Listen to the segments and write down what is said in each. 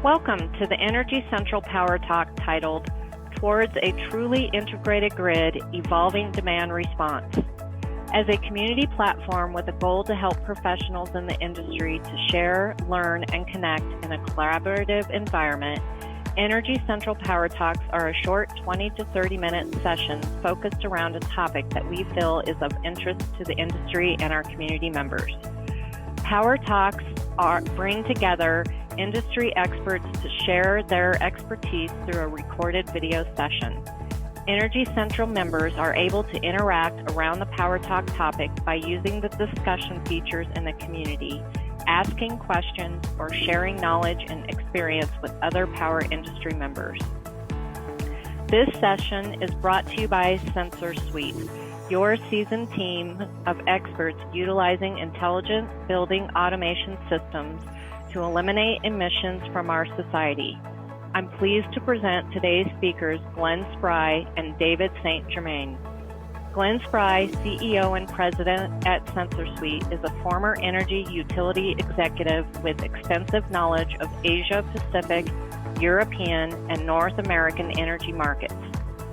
Welcome to the Energy Central Power Talk titled Towards a Truly Integrated Grid, Evolving Demand Response. As a community platform with a goal to help professionals in the industry to share, learn, and connect in a collaborative environment, Energy Central Power Talks are a short 20 to 30-minute session focused around a topic that we feel is of interest to the industry and our community members. Power Talks bring together industry experts to share their expertise through a recorded video session. Energy Central members are able to interact around the Power Talk topic by using the discussion features in the community, asking questions, or sharing knowledge and experience with other power industry members. This session is brought to you by SensorSuite, your seasoned team of experts utilizing intelligent building automation systems to eliminate emissions from our society. I'm pleased to present today's speakers, Glen Spry and David Saint-Germain. Glen Spry, CEO and President at SensorSuite, is a former energy utility executive with extensive knowledge of Asia Pacific, European, and North American energy markets.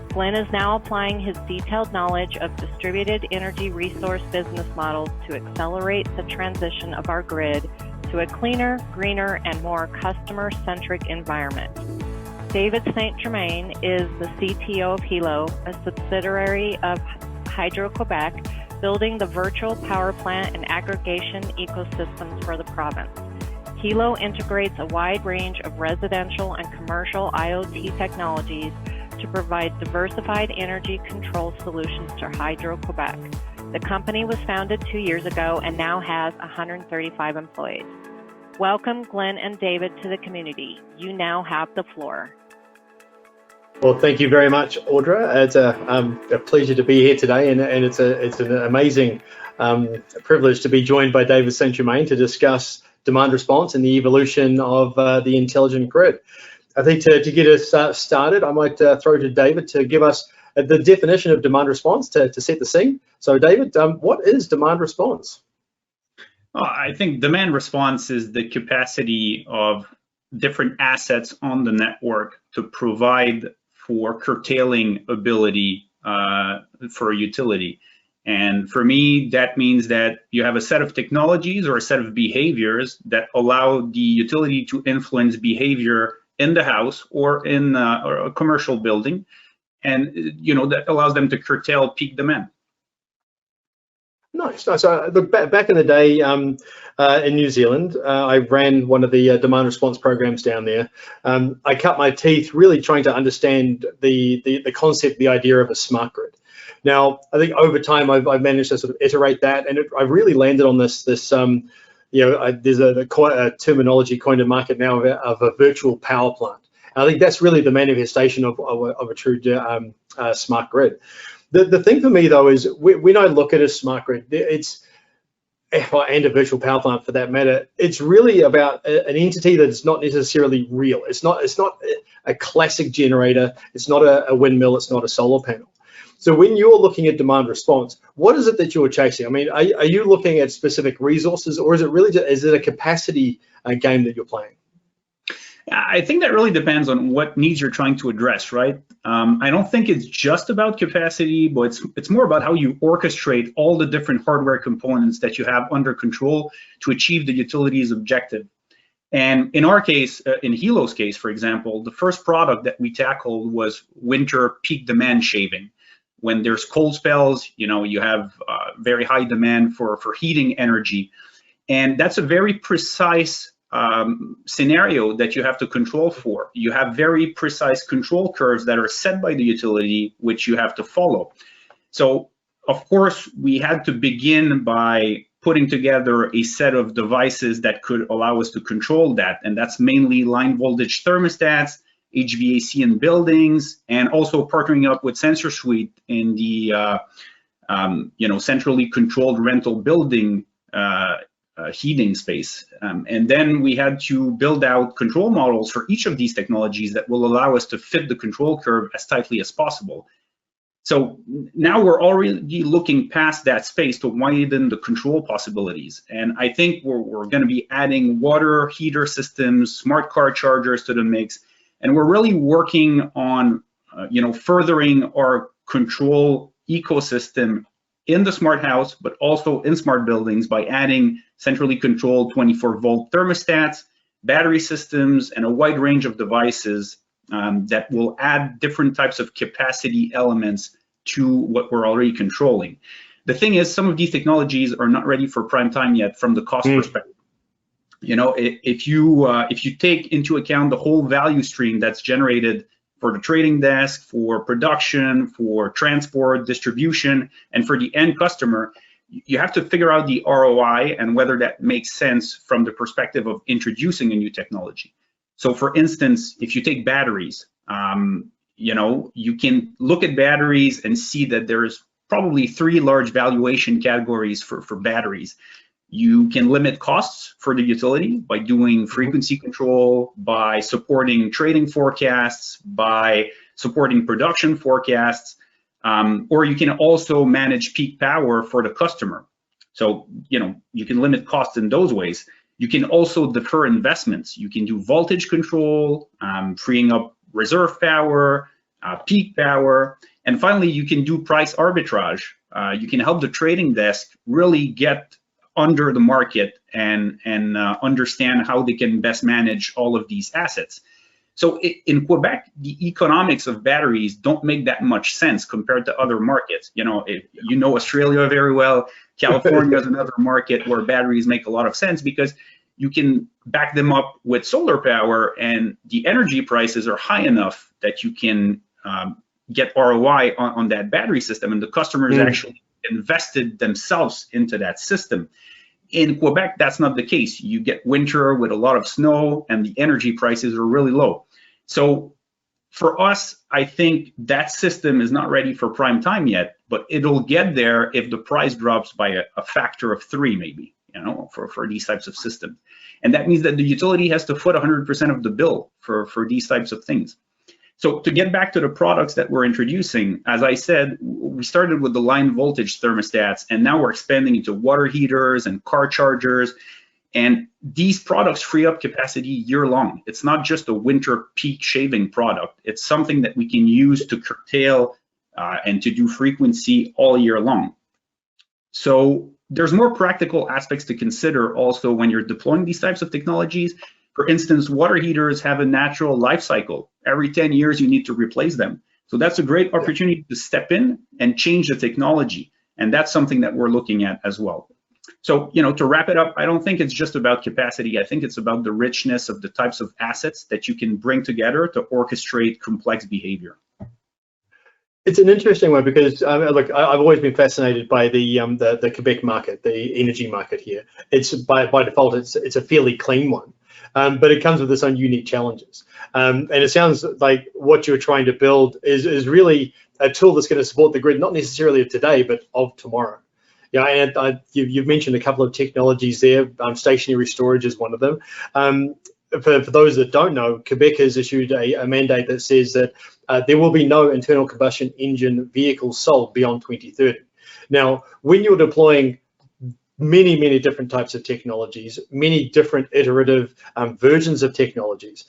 Glen is now applying his detailed knowledge of distributed energy resource business models to accelerate the transition of our grid to a cleaner, greener, and more customer-centric environment. David Saint-Germain is the CTO of Hilo, a subsidiary of Hydro-Quebec, building the virtual power plant and aggregation ecosystems for the province. Hilo integrates a wide range of residential and commercial IoT technologies to provide diversified energy control solutions to Hydro-Quebec. The company was founded 2 years ago and now has 135 employees. Welcome, Glen and David, to the community. You now have the floor. Well, thank you very much, Audra. It's a pleasure to be here today, and it's an amazing privilege to be joined by David Saint-Germain to discuss demand response and the evolution of the intelligent grid. I think to get us started, I might throw to David to give us the definition of demand response to set the scene. So, David, what is demand response? I think demand response is the capacity of different assets on the network to provide for curtailing ability for a utility. And for me, that means that you have a set of technologies or a set of behaviors that allow the utility to influence behavior in the house or in a commercial building, and that allows them to curtail peak demand. Nice. So look, back in the day in New Zealand, I ran one of the demand response programs down there. I cut my teeth really trying to understand the concept, the idea of a smart grid. Now, I think over time I've managed to sort of iterate that, and I've really landed on this there's a terminology coined in market now of a virtual power plant. And I think that's really the manifestation of a true smart grid. The thing for me, though, is when I look at a smart grid, and a virtual power plant for that matter, it's really about an entity that's not necessarily real. It's not a classic generator. It's not a windmill. It's not a solar panel. So when you're looking at demand response, what is it that you're chasing? I mean, are you looking at specific resources, or is it a capacity game that you're playing? I think that really depends on what needs you're trying to address, right? I don't think it's just about capacity, but it's more about how you orchestrate all the different hardware components that you have under control to achieve the utility's objective. And in our case, in Hilo's case, for example, the first product that we tackled was winter peak demand shaving. When there's cold spells, you have very high demand for heating energy. And that's a very precise scenario that you have to control for. You have very precise control curves that are set by the utility, which you have to follow. So, of course, we had to begin by putting together a set of devices that could allow us to control that. And that's mainly line voltage thermostats, HVAC in buildings, and also partnering up with SensorSuite in the centrally controlled rental building heating space. And then we had to build out control models for each of these technologies that will allow us to fit the control curve as tightly as possible. So now we're already looking past that space to widen the control possibilities. And I think we're going to be adding water heater systems, smart car chargers to the mix. And we're really working on, furthering our control ecosystem in the smart house, but also in smart buildings by adding centrally controlled 24-volt thermostats, battery systems, and a wide range of devices that will add different types of capacity elements to what we're already controlling. The thing is, some of these technologies are not ready for prime time yet from the cost perspective. If you take into account the whole value stream that's generated for the trading desk, for production, for transport, distribution, and for the end customer, you have to figure out the ROI and whether that makes sense from the perspective of introducing a new technology. So for instance, if you take batteries, you can look at batteries and see that there's probably 3 large valuation categories for batteries. You can limit costs for the utility by doing frequency control, by supporting trading forecasts, by supporting production forecasts, or you can also manage peak power for the customer. So, you can limit costs in those ways. You can also defer investments. You can do voltage control, freeing up reserve power, peak power, and finally, you can do price arbitrage. You can help the trading desk really get under the market and understand how they can best manage all of these assets. So in Quebec, the economics of batteries don't make that much sense compared to other markets. Australia very well. California is another market where batteries make a lot of sense because you can back them up with solar power, and the energy prices are high enough that you can get ROI on that battery system, and the customers actually invested themselves into that system. In Quebec, that's not the case. You get winter with a lot of snow and the energy prices are really low. So for us, I think that system is not ready for prime time yet, but it'll get there if the price drops by a factor of 3 maybe, for these types of systems. And that means that the utility has to foot 100% of the bill for these types of things. So to get back to the products that we're introducing, as I said, we started with the line voltage thermostats, and now we're expanding into water heaters and car chargers. And these products free up capacity year long. It's not just a winter peak shaving product. It's something that we can use to curtail and to do frequency all year long. So there's more practical aspects to consider also when you're deploying these types of technologies. For instance, water heaters have a natural life cycle. Every 10 years, you need to replace them. So that's a great opportunity to step in and change the technology. And that's something that we're looking at as well. So, to wrap it up, I don't think it's just about capacity. I think it's about the richness of the types of assets that you can bring together to orchestrate complex behavior. It's an interesting one because look, I've always been fascinated by the Quebec market, the energy market here. It's by default, it's a fairly clean one. But it comes with its own unique challenges. And it sounds like what you're trying to build is really a tool that's going to support the grid, not necessarily of today, but of tomorrow. And you've mentioned a couple of technologies there. Stationary storage is one of them. For those that don't know, Quebec has issued a mandate that says that there will be no internal combustion engine vehicles sold beyond 2030. Now, when you're deploying many different types of technologies, many different iterative versions of technologies,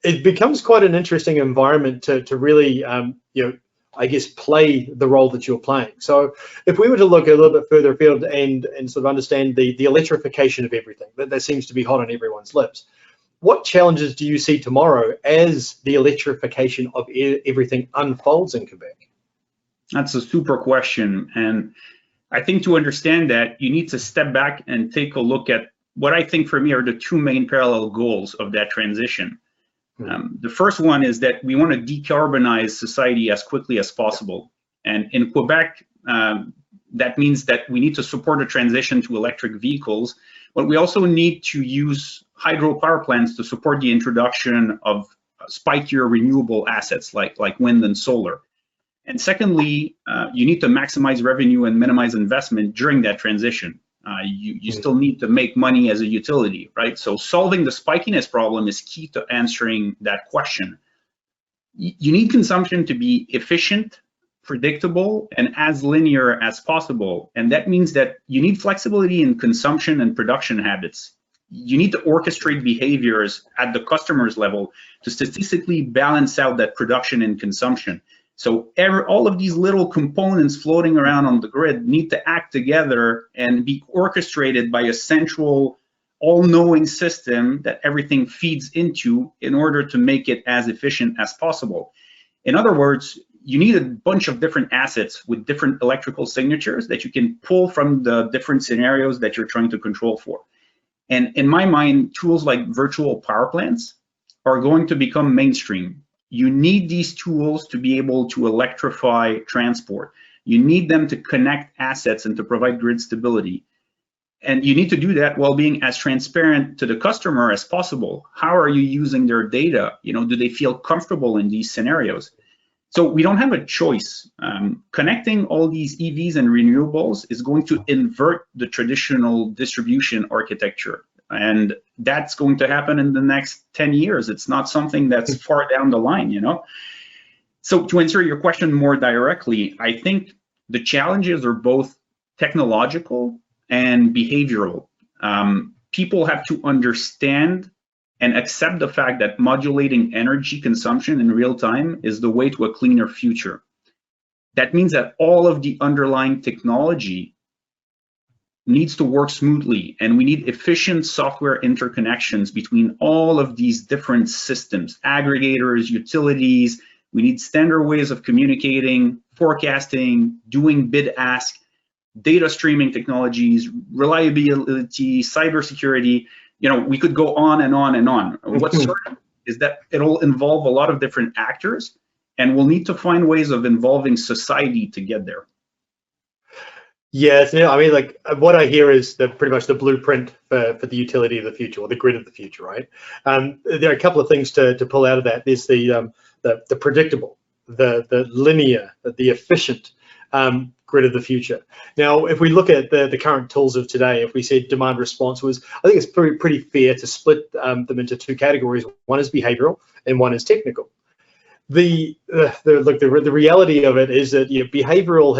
it becomes quite an interesting environment to really, I guess, play the role that you're playing. So if we were to look a little bit further afield and sort of understand the electrification of everything, that seems to be hot on everyone's lips, what challenges do you see tomorrow as the electrification of everything unfolds in Quebec? That's a super question. And I think to understand that, you need to step back and take a look at what I think for me are the 2 main parallel goals of that transition. The first one is that we want to decarbonize society as quickly as possible. And in Quebec, that means that we need to support a transition to electric vehicles, but we also need to use hydropower plants to support the introduction of spikier renewable assets like wind and solar. And secondly, you need to maximize revenue and minimize investment during that transition. You still need to make money as a utility, right? So solving the spikiness problem is key to answering that question. You need consumption to be efficient, predictable and as linear as possible. And that means that you need flexibility in consumption and production habits. You need to orchestrate behaviors at the customer's level to statistically balance out that production and consumption. So all of these little components floating around on the grid need to act together and be orchestrated by a central, all-knowing system that everything feeds into in order to make it as efficient as possible. In other words, you need a bunch of different assets with different electrical signatures that you can pull from the different scenarios that you're trying to control for. And in my mind, tools like virtual power plants are going to become mainstream. You need these tools to be able to electrify transport. You need them to connect assets and to provide grid stability. And you need to do that while being as transparent to the customer as possible. How are you using their data? Do they feel comfortable in these scenarios? So we don't have a choice. Connecting all these EVs and renewables is going to invert the traditional distribution architecture. And that's going to happen in the next 10 years. It's not something that's far down the line, So to answer your question more directly, I think the challenges are both technological and behavioral. People have to understand and accept the fact that modulating energy consumption in real time is the way to a cleaner future. That means that all of the underlying technology needs to work smoothly, and we need efficient software interconnections between all of these different systems, aggregators, utilities. We need standard ways of communicating, forecasting, doing bid-ask, data streaming technologies, reliability, cybersecurity. We could go on and on and on. What's certain is that it'll involve a lot of different actors, and we'll need to find ways of involving society to get there. Yes, what I hear is pretty much the blueprint for the utility of the future, or the grid of the future, right? There are a couple of things to pull out of that. There's the predictable, the linear, the efficient grid of the future. Now, if we look at the current tools of today, if we said demand response I think it's pretty fair to split them into two categories. One is behavioral and one is technical. The reality of it is that behavioral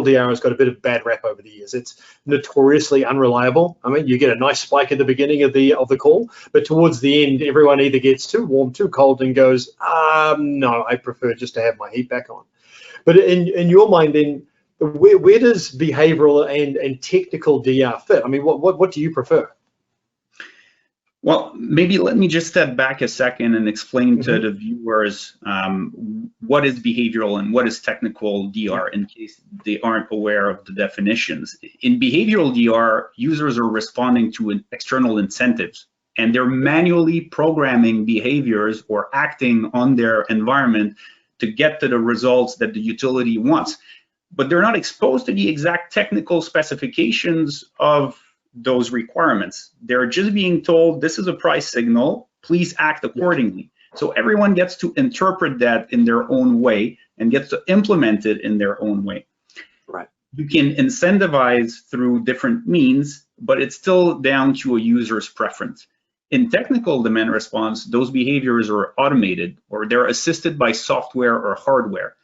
DR has got a bit of bad rap over the years. It's notoriously unreliable. You get a nice spike at the beginning of the call, but towards the end, everyone either gets too warm, too cold, and goes, no, I prefer just to have my heat back on. But in your mind, then, where does behavioral and technical DR fit? What do you prefer? Well, maybe let me just step back a second and explain to the viewers what is behavioral and what is technical DR, in case they aren't aware of the definitions. In behavioral DR, users are responding to external incentives, and they're manually programming behaviors or acting on their environment to get to the results that the utility wants. But they're not exposed to the exact technical specifications of those requirements. They're just being told, this is a price signal, please act accordingly. So everyone gets to interpret that in their own way and gets to implement it in their own way. Right. You can incentivize through different means, but it's still down to a user's preference. In technical demand response, those behaviors are automated or they're assisted by software or hardware.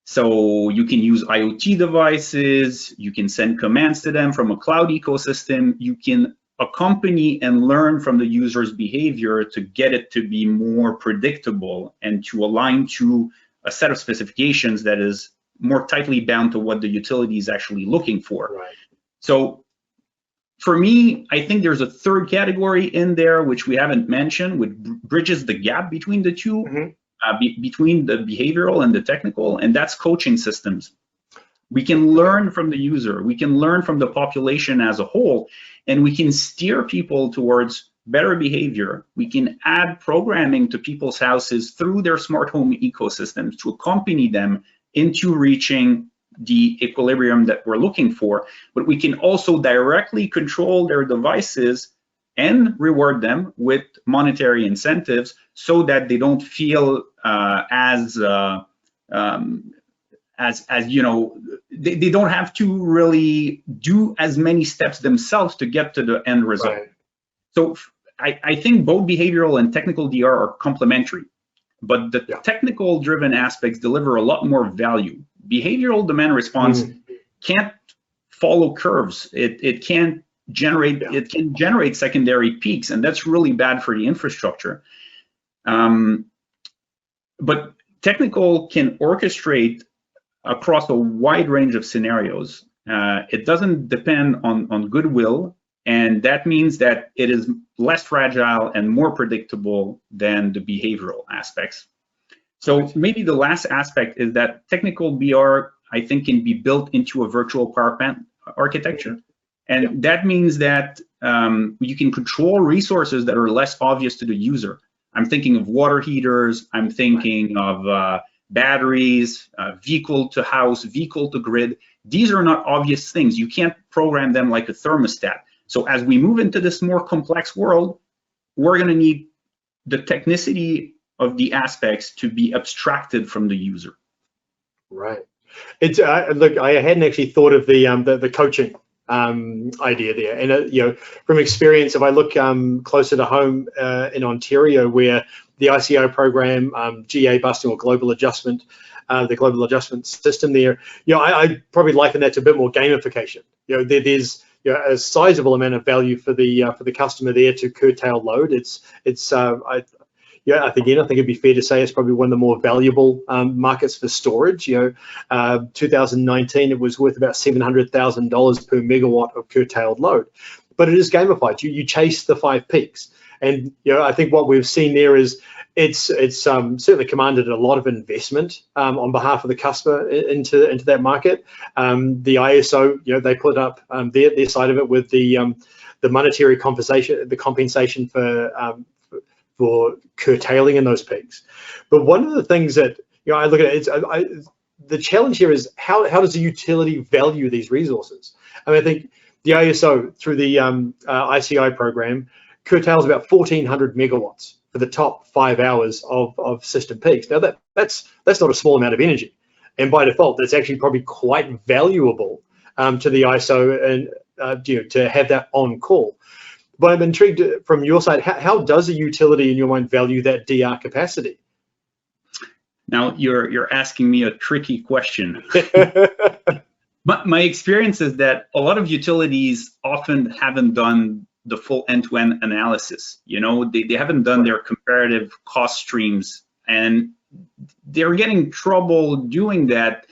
So you can use IoT devices, you can send commands to them from a cloud ecosystem, you can accompany and learn from the user's behavior to get it to be more predictable and to align to a set of specifications that is more tightly bound to what the utility is actually looking for. Right. So for me, I think there's a third category in there, which we haven't mentioned, which bridges the gap between the two. Between the behavioral and the technical, and that's coaching systems. We can learn from the user, we can learn from the population as a whole, and we can steer people towards better behavior. We can add programming to people's houses through their smart home ecosystems to accompany them into reaching the equilibrium that we're looking for. But we can also directly control their devices and reward them with monetary incentives so that they don't feel they don't have to really do as many steps themselves to get to the end result. Right. So I think both behavioral and technical DR are complementary. but the technical driven aspects deliver a lot more value. Behavioral demand response can't follow curves. It can't generate, it can generate secondary peaks, and that's really bad for the infrastructure. But technical can orchestrate across a wide range of scenarios. It doesn't depend on goodwill, and that means that it is less fragile and more predictable than the behavioral aspects. So maybe the last aspect is that technical BR, I think, can be built into a virtual power plant architecture. And that means that you can control resources that are less obvious to the user. I'm thinking of water heaters, I'm thinking of batteries, vehicle to house, vehicle to grid. These are not obvious things. You can't program them like a thermostat. So as we move into this more complex world, we're going to need the technicity of the aspects to be abstracted from the user. Right. It's look, I hadn't actually thought of the coaching idea there, and you know, from experience, if I look closer to home in Ontario, where the ICO program, GA busting or global adjustment, the global adjustment system there, you know, I probably liken that to a bit more gamification. You know, there's a sizable amount of value for the customer there to curtail load. I think it'd be fair to say it's probably one of the more valuable markets for storage. You know, 2019 it was worth about $700,000 per megawatt of curtailed load, but it is gamified. You chase the 5 peaks, and you know, I think what we've seen there is it's certainly commanded a lot of investment on behalf of the customer into that market. The ISO, you know, they put up their side of it with the monetary compensation for curtailing in those peaks. But one of the things that, you know, I look at the challenge here is how does the utility value these resources? I mean, I think the ISO through the ICI program curtails about 1,400 megawatts for the top 5 hours of system peaks. Now that's not a small amount of energy, and by default that's actually probably quite valuable to the ISO and you know, to have that on call. But I'm intrigued from your side, how does a utility in your mind value that DR capacity? Now you're asking me a tricky question. But my experience is that a lot of utilities often haven't done the full end-to-end analysis. You know, they haven't done their comparative cost streams, and they're getting trouble doing that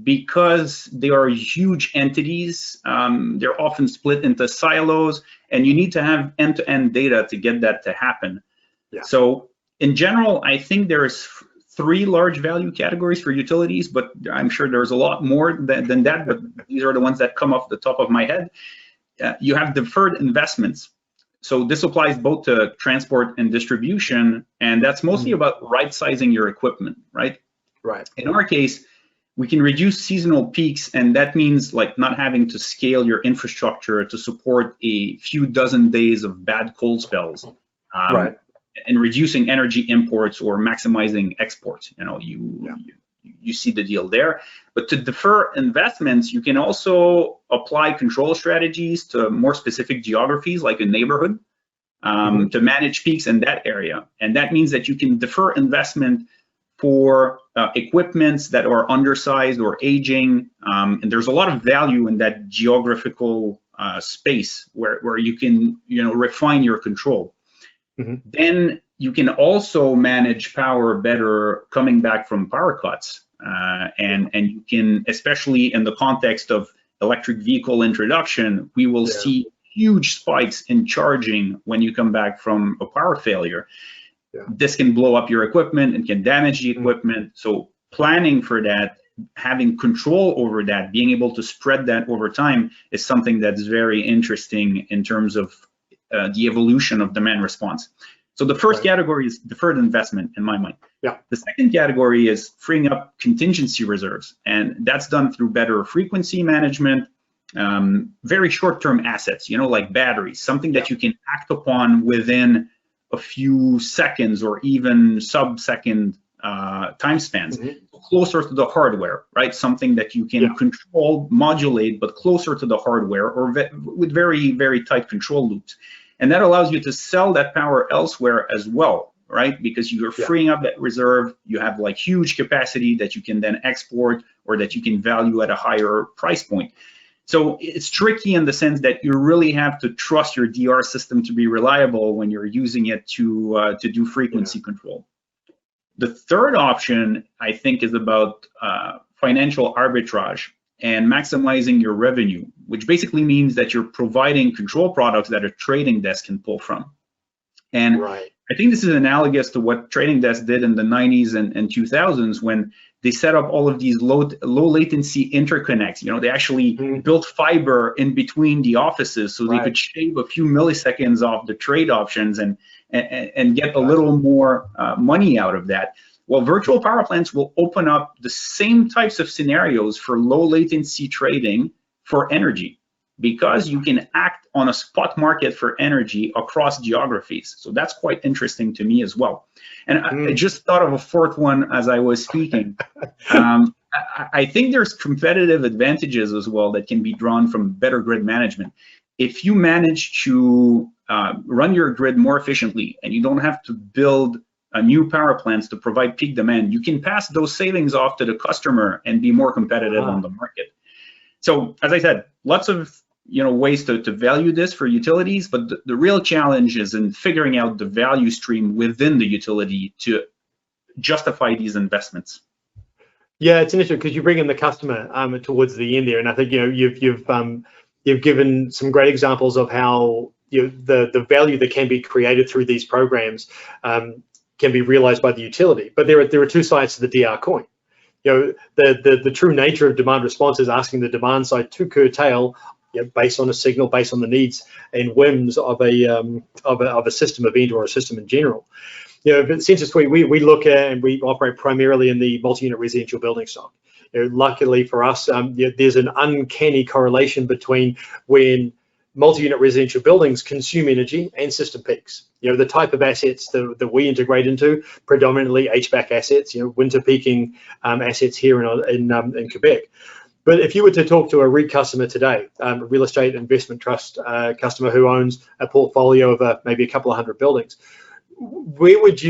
because they are huge entities. They're often split into silos, and you need to have end-to-end data to get that to happen. Yeah. So in general, I think there's 3 large value categories for utilities, but I'm sure there's a lot more than that, but these are the ones that come off the top of my head. You have deferred investments. So this applies both to transport and distribution, and that's mostly about right-sizing your equipment, right? Right. In our case, we can reduce seasonal peaks, and that means like not having to scale your infrastructure to support a few dozen days of bad cold spells, right, and reducing energy imports or maximizing exports. You know, you see the deal there. But to defer investments, you can also apply control strategies to more specific geographies, like a neighborhood, to manage peaks in that area. And that means that you can defer investment for equipments that are undersized or aging, and there's a lot of value in that geographical space where you can, you know, refine your control. Then you can also manage power better coming back from power cuts, and you can, especially in the context of electric vehicle introduction, we will see huge spikes in charging when you come back from a power failure. This can blow up your equipment and can damage the equipment. So planning for that, having control over that, being able to spread that over time is something that's very interesting in terms of the evolution of demand response. So the first category is deferred investment in my mind. The second category is freeing up contingency reserves, and that's done through better frequency management, very short-term assets, you know, like batteries, something that you can act upon within a few seconds or even sub-second time spans, closer to the hardware, right? Something that you can control, modulate, but closer to the hardware or with very, very tight control loops. And that allows you to sell that power elsewhere as well, right? Because you're freeing up that reserve. You have like huge capacity that you can then export or that you can value at a higher price point. So it's tricky in the sense that you really have to trust your DR system to be reliable when you're using it to do frequency control. The third option, I think, is about financial arbitrage and maximizing your revenue, which basically means that you're providing control products that a trading desk can pull from. And I think this is analogous to what trading desks did in the 90s and 2000s when they set up all of these low latency interconnects. You know, they actually built fiber in between the offices so they could shave a few milliseconds off the trade options and get a little more money out of that. Well, virtual power plants will open up the same types of scenarios for low latency trading for energy, because you can act on a spot market for energy across geographies. So that's quite interesting to me as well. And I just thought of a fourth one as I was speaking. I think there's competitive advantages as well that can be drawn from better grid management. If you manage to run your grid more efficiently and you don't have to build new power plants to provide peak demand, you can pass those savings off to the customer and be more competitive on the market. So as I said, lots of ways to value this for utilities, but the real challenge is in figuring out the value stream within the utility to justify these investments. Yeah, it's interesting because you bring in the customer towards the end there, and I think you've given some great examples of how the value that can be created through these programs can be realized by the utility. But there are two sides to the DR coin. The true nature of demand response is asking the demand side to curtail based on a signal, based on the needs and whims of a system event or a system in general. But SensorSuite, we look at and we operate primarily in the multi-unit residential building stock. Luckily for us, there's an uncanny correlation between when multi-unit residential buildings consume energy and system peaks. The type of assets that we integrate into, predominantly HVAC assets, winter peaking assets here in Quebec. But if you were to talk to a REIT customer today, a real estate investment trust customer who owns a portfolio of maybe a couple of hundred buildings, where's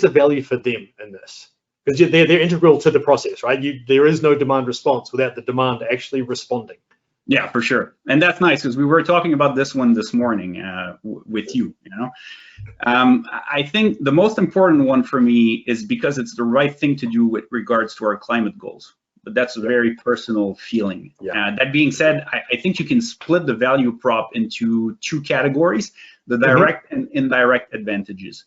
the value for them in this? Because they're integral to the process, right? There is no demand response without the demand actually responding. Yeah, for sure. And that's nice because we were talking about this one this morning with you, I think the most important one for me is because it's the right thing to do with regards to our climate goals. But that's a very personal feeling. That being said, I think you can split the value prop into two categories, the direct and indirect advantages.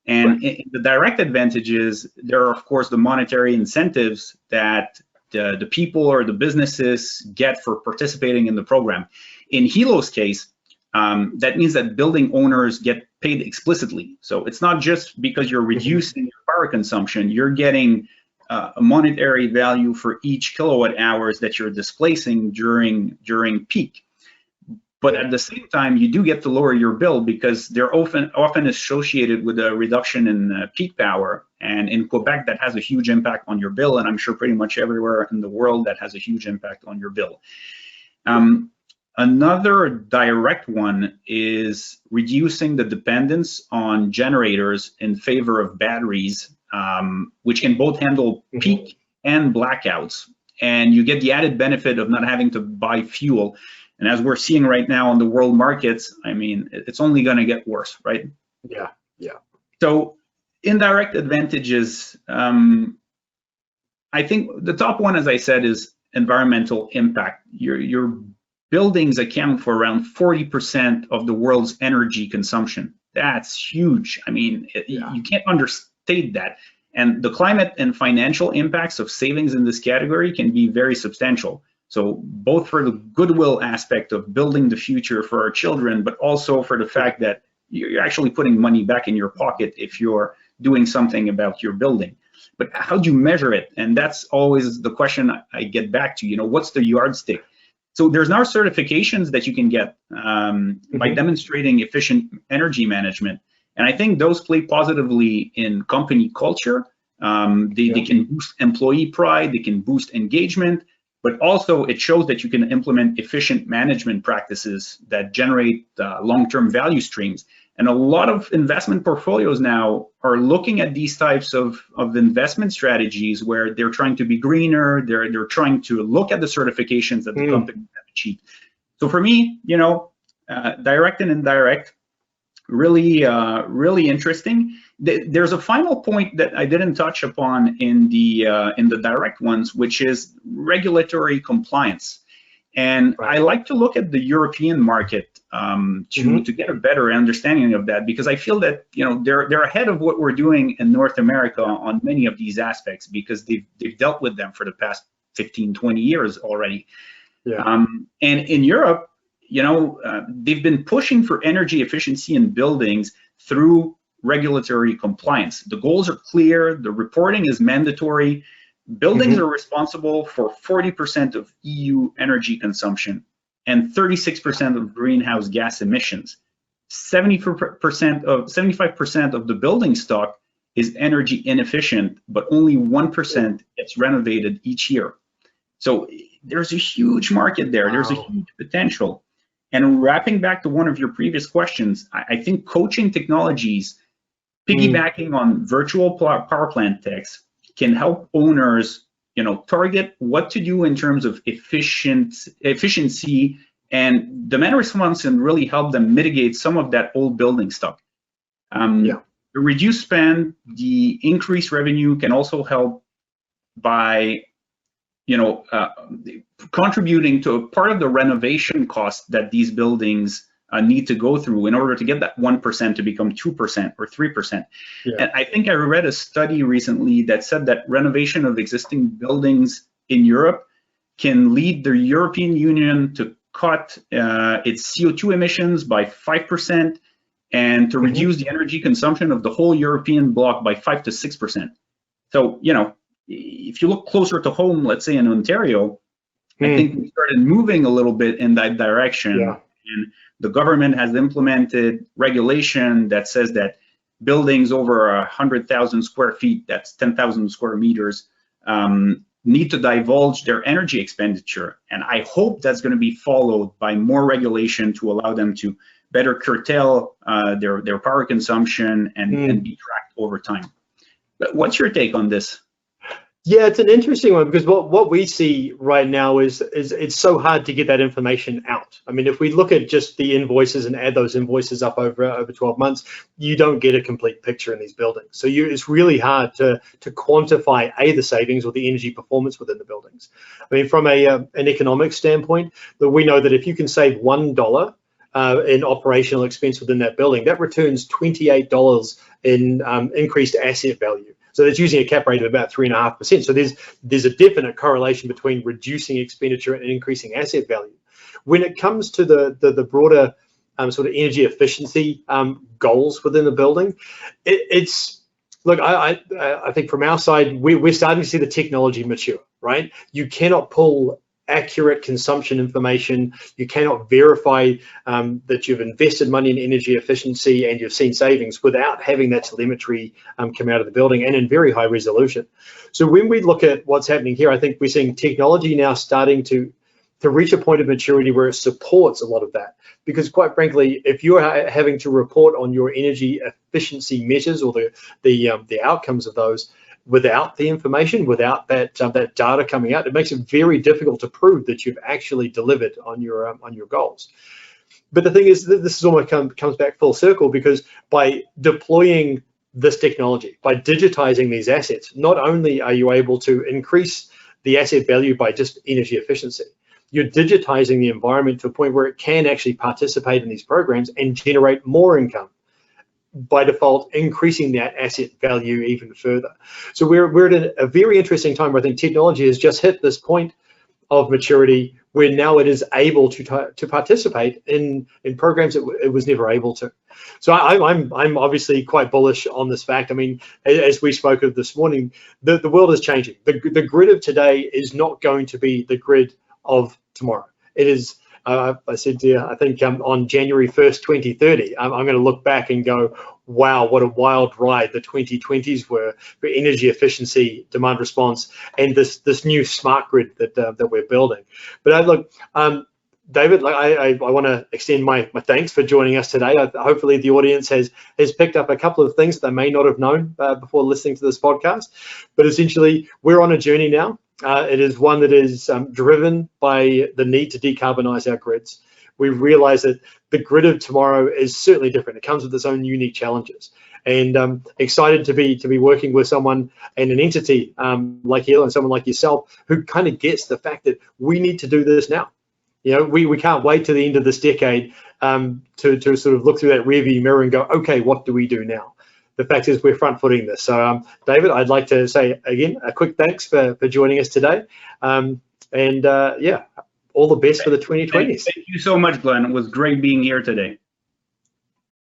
And in the direct advantages, there are, of course, the monetary incentives that the people or the businesses get for participating in the program. In Hilo's case, that means that building owners get paid explicitly. So it's not just because you're reducing your power consumption, you're getting a monetary value for each kilowatt hours that you're displacing during peak. But at the same time, you do get to lower your bill because they're often associated with a reduction in peak power. And in Quebec, that has a huge impact on your bill. And I'm sure pretty much everywhere in the world that has a huge impact on your bill. Another direct one is reducing the dependence on generators in favor of batteries, which can both handle peak and blackouts. And you get the added benefit of not having to buy fuel. And as we're seeing right now on the world markets, I mean, it's only going to get worse, right? Yeah. So indirect advantages, I think the top one, as I said, is environmental impact. Your buildings account for around 40% of the world's energy consumption. That's huge. I mean, you can't understate that. And the climate and financial impacts of savings in this category can be very substantial. So both for the goodwill aspect of building the future for our children, but also for the fact that you're actually putting money back in your pocket if you're doing something about your building. But how do you measure it? And that's always the question I get back to, what's the yardstick? So there's now certifications that you can get by demonstrating efficient energy management. And I think those play positively in company culture. They can boost employee pride, they can boost engagement, but also it shows that you can implement efficient management practices that generate long-term value streams. And a lot of investment portfolios now are looking at these types of investment strategies where they're trying to be greener, they're trying to look at the certifications that the companies have achieved. So for me, direct and indirect, really, really interesting. There's a final point that I didn't touch upon in the direct ones, which is regulatory compliance. And I like to look at the European market to get a better understanding of that, because I feel that they're ahead of what we're doing in North America on many of these aspects, because they've dealt with them for the past 15, 20 years already. Yeah. And in Europe, they've been pushing for energy efficiency in buildings through regulatory compliance. The goals are clear, the reporting is mandatory. Buildings are responsible for 40% of EU energy consumption and 36% of greenhouse gas emissions. 75% of the building stock is energy inefficient, but only 1% gets renovated each year. So there's a huge market there. Wow. There's a huge potential. And wrapping back to one of your previous questions, I think coaching technologies, piggybacking on virtual power plant techs, can help owners, target what to do in terms of efficiency and demand response, and really help them mitigate some of that old building stock. The reduced spend, the increased revenue can also help by, contributing to a part of the renovation cost that these buildings need to go through in order to get that 1% to become 2% or 3%. Yeah. And I think I read a study recently that said that renovation of existing buildings in Europe can lead the European Union to cut its CO2 emissions by 5% and to reduce the energy consumption of the whole European bloc by 5 to 6%. So, if you look closer to home, let's say in Ontario, I think we started moving a little bit in that direction. Yeah. And the government has implemented regulation that says that buildings over 100,000 square feet, that's 10,000 square meters, need to divulge their energy expenditure. And I hope that's going to be followed by more regulation to allow them to better curtail their power consumption and be tracked over time. But what's your take on this? Yeah, it's an interesting one, because what we see right now is it's so hard to get that information out. I mean, if we look at just the invoices and add those invoices up over 12 months, you don't get a complete picture in these buildings. So it's really hard to quantify the savings or the energy performance within the buildings. I mean, from an economic standpoint, we know that if you can save $1 in operational expense within that building, that returns $28 in increased asset value. So that's using a cap rate of about 3.5%. So there's a definite correlation between reducing expenditure and increasing asset value. When it comes to the broader sort of energy efficiency goals within the building, I think from our side, we're starting to see the technology mature, right? You cannot pull accurate consumption information. You cannot verify that you've invested money in energy efficiency and you've seen savings without having that telemetry come out of the building and in very high resolution. So when we look at what's happening here, I think we're seeing technology now starting to reach a point of maturity where it supports a lot of that. Because quite frankly, if you're having to report on your energy efficiency measures or the outcomes of those, without the information, without that data coming out, it makes it very difficult to prove that you've actually delivered on your goals. But the thing is, this is almost comes back full circle, because by deploying this technology, by digitizing these assets, not only are you able to increase the asset value by just energy efficiency, you're digitizing the environment to a point where it can actually participate in these programs and generate more income, by default increasing that asset value even further. So we're at a very interesting time where I think technology has just hit this point of maturity where now it is able to participate in programs that it was never able to. So I'm obviously quite bullish on this fact. I mean, as we spoke of this morning, the world is changing. The grid of today is not going to be the grid of tomorrow. It is. I said to you, I think on January 1st, 2030, I'm going to look back and go, wow, what a wild ride the 2020s were for energy efficiency, demand response, and this new smart grid that we're building. But David, I want to extend my thanks for joining us today. Hopefully the audience has picked up a couple of things that they may not have known before listening to this podcast. But essentially, we're on a journey now. It is one that is driven by the need to decarbonize our grids. We realize that the grid of tomorrow is certainly different. It comes with its own unique challenges. And excited to be working with someone and an entity like Hill and someone like yourself who kind of gets the fact that we need to do this now. You know, we can't wait to the end of this decade to sort of look through that rearview mirror and go, okay, what do we do now? The fact is we're front-footing this. So, David, I'd like to say, again, a quick thanks for joining us today. Yeah, all the best for the 2020s. Thank you so much, Glenn. It was great being here today.